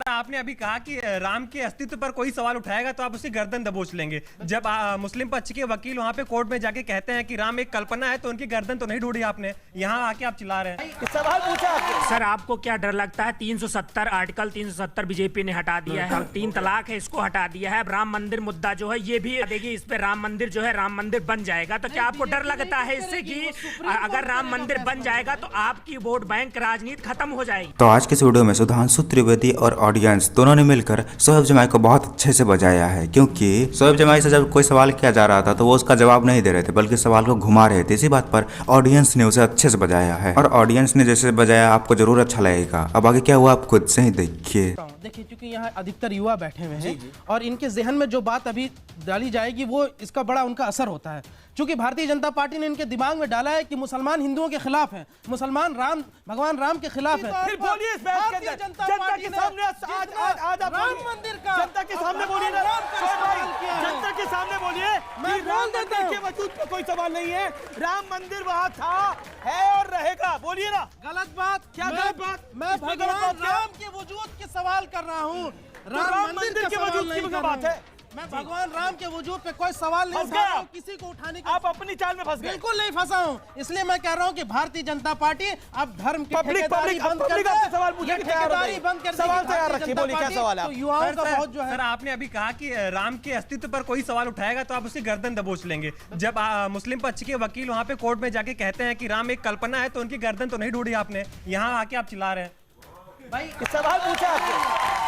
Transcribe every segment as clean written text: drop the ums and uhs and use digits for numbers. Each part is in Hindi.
आपने अभी कहा कि राम के अस्तित्व पर कोई सवाल उठाएगा तो आप उसकी गर्दन दबोच लेंगे। जब मुस्लिम पक्ष के वकील वहां पे कोर्ट में जाके कहते हैं कि राम एक कल्पना है तो उनकी गर्दन तो नहीं ढूंढी आपने, यहाँ आके आप चिल्ला रहे हैं। सवाल पूछा आपने। सर आपको क्या डर लगता है? 370 आर्टिकल 370 बीजेपी ने हटा दिया है, 3 तलाक है इसको हटा दिया है। अब राम मंदिर मुद्दा जो है ये भी देगी, इस पे राम मंदिर जो है राम मंदिर बन जाएगा। तो क्या आपको डर लगता है इससे कि अगर राम मंदिर बन जाएगा तो आपकी वोट बैंक राजनीति खत्म हो जाएगी? तो आज के इस वीडियो में सुधांशु त्रिवेदी और ऑडियंस दोनों ने मिलकर शोएब जमाई को बहुत अच्छे से बजाया है, क्योंकि शोएब जमाई से जब कोई सवाल किया जा रहा था तो वो उसका जवाब नहीं दे रहे थे बल्कि सवाल को घुमा रहे थे। इसी बात पर ऑडियंस ने उसे अच्छे से बजाया है और ऑडियंस ने जैसे बजाया आपको जरूर अच्छा लगेगा। अब आगे क्या हुआ आप खुद से ही देखिए। देखिए, क्योंकि यहाँ अधिकतर युवा बैठे हुए हैं और इनके जहन में जो बात अभी डाली जाएगी वो इसका बड़ा उनका असर होता है। क्योंकि भारतीय जनता पार्टी ने इनके दिमाग में डाला है कि मुसलमान हिंदुओं के खिलाफ हैं, मुसलमान भगवान राम के खिलाफ है। फिर बोलिए इस बात के अंदर जनता के सामने आज आप राम मंदिर का जनता के सामने बोलिए ना, जनता के सामने बोलिए कि राम मंदिर के वजूद पे कोई सवाल नहीं है। राम मंदिर वहाँ था, है और रहेगा। बोलिए ना। गलत बात क्या? गलत बात? मैं भगवान राम के वजूद के सवाल कर रहा हूँ, राम मंदिर के वजूद की बात है। मैं भगवान राम के वजूद पे कोई सवाल नहीं उठा रहा हूं, किसी को उठाने का। आप अपनी चाल में फंस गए। बिल्कुल नहीं फंसा हूं, इसलिए मैं कह रहा हूं कि भारतीय जनता पार्टी अब धर्म की ठेकेदारी बंद कर दे। सवाल पूछने की ठेकेदारी बंद कर दे। सवाल तैयार रखिए, बोलिए क्या सवाल है? तो युवाओं का बहुत जो है। सर आपने अभी कहा कि राम के अस्तित्व पर कोई सवाल उठाएगा तो आप उसकी गर्दन दबोच लेंगे। जब मुस्लिम पक्ष के वकील वहां पे कोर्ट में जाके कहते हैं कि राम एक कल्पना है तो उनकी गर्दन तो नहीं ढूंढी आपने, यहाँ आके आप चिल्ला रहे हैं। भाई सवाल पूछा आपने।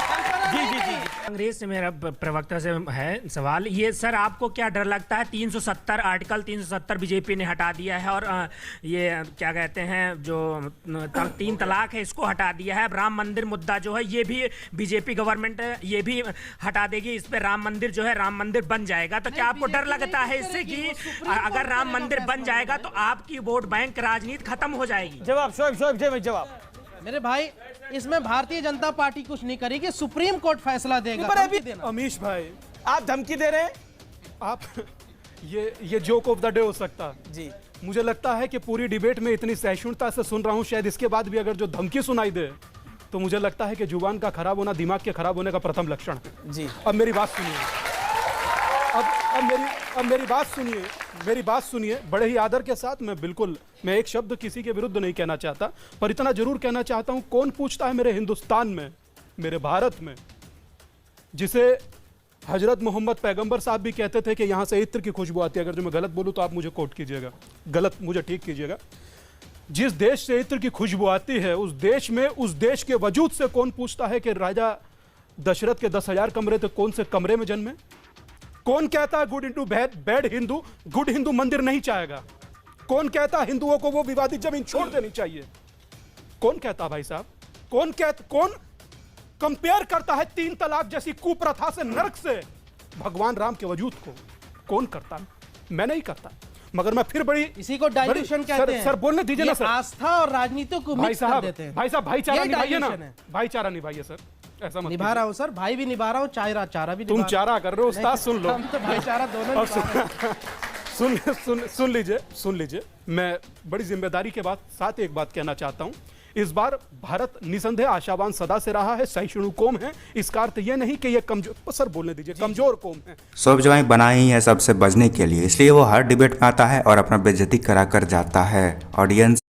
जी। कांग्रेस से मेरा प्रवक्ता से है सवाल ये, सर आपको क्या डर लगता है? 370 आर्टिकल 370 बीजेपी ने हटा दिया है और ये क्या कहते हैं जो 3 तलाक है इसको हटा दिया है। अब राम मंदिर मुद्दा जो है ये भी बीजेपी गवर्नमेंट ये भी हटा देगी, इस पे राम मंदिर जो है राम मंदिर बन जाएगा। तो क्या आपको डर लगता है इससे कि अगर राम मंदिर बन जाएगा तो आपकी वोट बैंक राजनीति खत्म हो जाएगी? जवाब शोएब जवाब। मेरे भाई, इसमें भारतीय जनता पार्टी कुछ नहीं करेगी, सुप्रीम कोर्ट फैसला देगा। अमीश भाई, आप धमकी दे रहे हैं। आप ये जोक ऑफ द डे हो सकता जी। मुझे लगता है कि पूरी डिबेट में इतनी सहिष्णुता से सुन रहा हूं, शायद इसके बाद भी अगर जो धमकी सुनाई दे तो मुझे लगता है कि जुबान का खराब होना दिमाग के खराब होने का प्रथम लक्षण है। जी। अब मेरी बात सुनिए, अब मेरी बात सुनिए बड़े ही आदर के साथ। मैं एक शब्द किसी के विरुद्ध नहीं कहना चाहता, पर इतना जरूर कहना चाहता हूं, कौन पूछता है मेरे हिंदुस्तान में, मेरे भारत में, जिसे हजरत मोहम्मद पैगंबर साहब भी कहते थे कि यहां से इत्र की खुशबू आती है। अगर जो मैं गलत बोलूं तो आप मुझे कोट कीजिएगा, गलत मुझे ठीक कीजिएगा। जिस देश से इत्र की खुशबू आती है उस देश के वजूद से कौन पूछता है कि राजा दशरथ के 10,000 कमरे थे, कौन से कमरे में जन्मे? कौन कहता है good Hindu bad Hindu, good Hindu मंदिर नहीं चाहेगा? कौन कहता है हिंदुओं को वो विवादित जमीन छोड़ देनी चाहिए? कौन कहता भाई साहब? कौन कंपेयर करता है 3 तलाक जैसी कुप्रथा से, नरक से भगवान राम के वजूद को? कौन करता है? मैं नहीं करता, मगर मैं फिर बड़ी इसी को डाइल्यूशन कहते हैं। सर बोलने दीजिए ना सर। आस्था और राजनीति को मिक्स कर देते हैं। भाई साहब भाईचारा निभाइए ना, भाईचारा निभाइए सर, ऐसा मत निभा रहा हूं सर, भाई भी निभा रहा हूं, चारा भी। तुम चारा कर रहे हो उस्ताद, सुन लो। हम तो भाईचारा दोनों सुन लीजिए। मैं बड़ी जिम्मेदारी के साथ एक बात कहना चाहता हूं। इस बार भारत निसंदेह आशावान सदा से रहा है, सहिष्णु कौम है। इसका अर्थ यह नहीं कि ये कमजोर, सर बोलने दीजिए, कमजोर कौम है। शोएब जमाई बना ही है सबसे बचने के लिए, इसलिए वो हर डिबेट में आता है और अपना बेइज्जती करा कर जाता है। ऑडियंस